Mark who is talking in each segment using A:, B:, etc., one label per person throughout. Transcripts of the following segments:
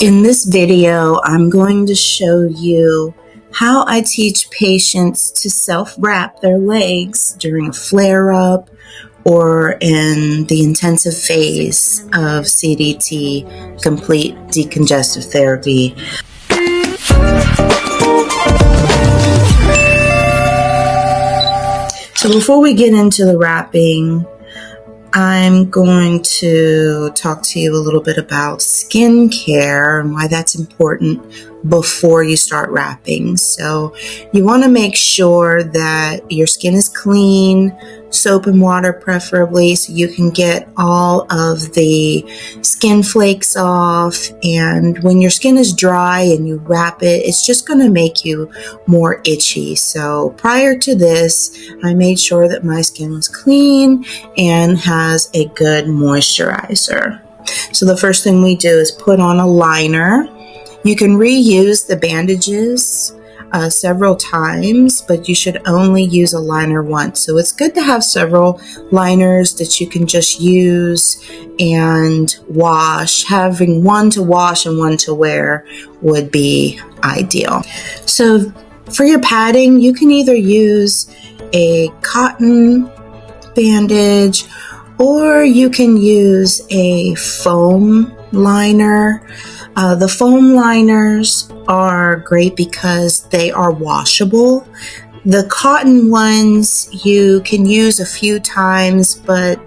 A: In this video, I'm going to show you how I teach patients to self-wrap their legs during a flare-up or in the intensive phase of CDT, Complete Decongestive Therapy. So before we get into the wrapping, I'm going to talk to you a little bit about skincare and why that's important before you start wrapping. So you want to make sure that your skin is clean, soap and water preferably, so you can get all of the skin flakes off. And when your skin is dry and you wrap it, it's just going to make you more itchy. So prior to this, I made sure that my skin was clean and has a good moisturizer. So the first thing we do is put on a liner. You can reuse the bandages several times, but you should only use a liner once. So it's good to have several liners that you can just use and wash. Having one to wash and one to wear would be ideal. So for your padding, you can either use a cotton bandage or you can use a foam liner. The foam liners are great because they are washable. The cotton ones you can use a few times, but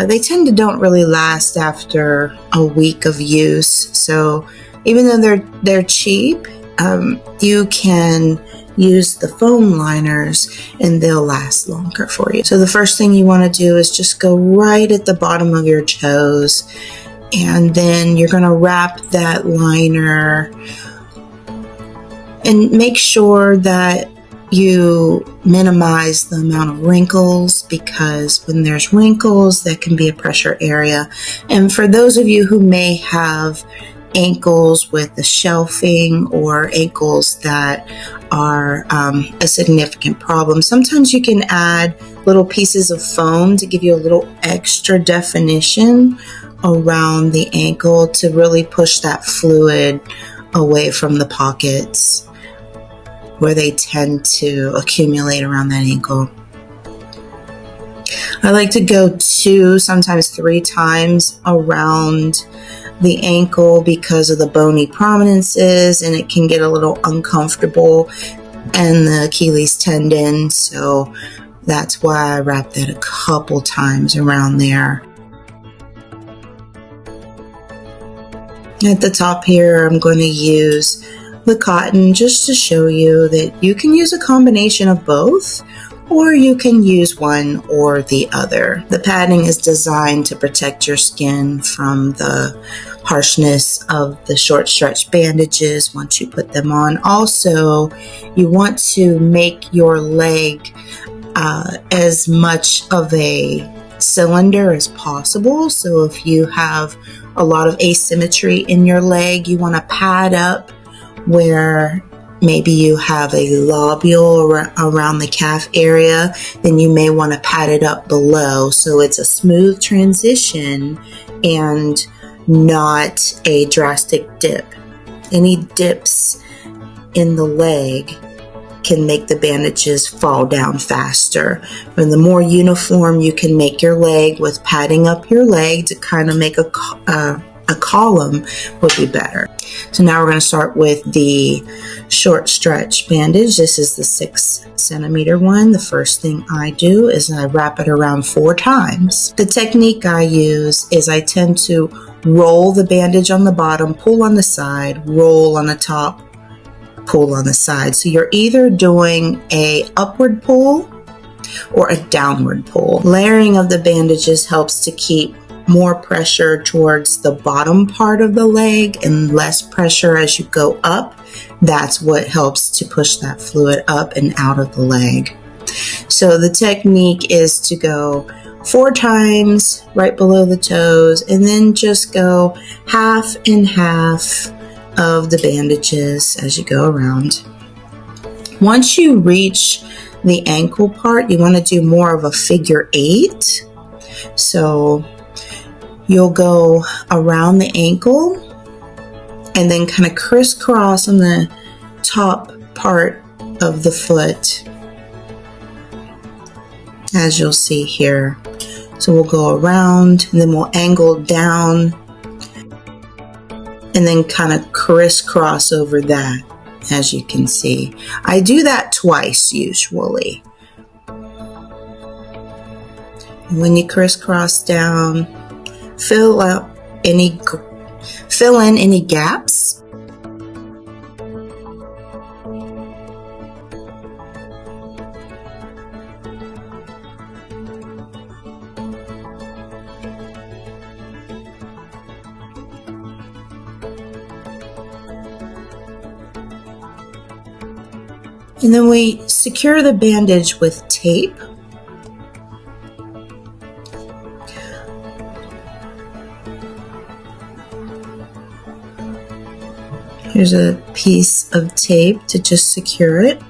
A: they tend to don't really last after a week of use. So even though they're cheap, you can use the foam liners and they'll last longer for you. So the first thing you want to do is just go right at the bottom of your toes. And then you're going to wrap that liner and make sure that you minimize the amount of wrinkles, because when there's wrinkles, that can be a pressure area. And for those of you who may have ankles with the shelving or ankles that are a significant problem, sometimes you can add little pieces of foam to give you a little extra definition around the ankle to really push that fluid away from the pockets where they tend to accumulate around that ankle. I like to go 2, sometimes 3 times around the ankle because of the bony prominences, and it can get a little uncomfortable and the Achilles tendon. So that's why I wrap that a couple times around there. At the top here, I'm going to use the cotton just to show you that you can use a combination of both, or you can use one or the other. The padding is designed to protect your skin from the harshness of the short stretch bandages once you put them on. Also, you want to make your leg as much of a cylinder as possible. So if you have a lot of asymmetry in your leg, you want to pad up where maybe you have a lobule around the calf area, then you may want to pad it up below so it's a smooth transition and not a drastic dip. Any dips in the leg can make the bandages fall down faster. And the more uniform you can make your leg with padding up your leg to kind of make a column would be better. So now we're going to start with the short stretch bandage. This is the 6 centimeter one. The first thing I do is I wrap it around 4 times. The technique I use is I tend to roll the bandage on the bottom, pull on the side, roll on the top, pull on the side. So you're either doing a upward pull or a downward pull. Layering of the bandages helps to keep more pressure towards the bottom part of the leg and less pressure as you go up. That's what helps to push that fluid up and out of the leg. So the technique is to go 4 times right below the toes and then just go half and half of the bandages as you go around. Once you reach the ankle part, you want to do more of a figure 8. So you'll go around the ankle and then kind of crisscross on the top part of the foot, as you'll see here. So we'll go around and then we'll angle down and then kind of crisscross over that, as you can see. I do that twice usually. When you crisscross down, fill in any gaps. And then we secure the bandage with tape. Here's a piece of tape to just secure it.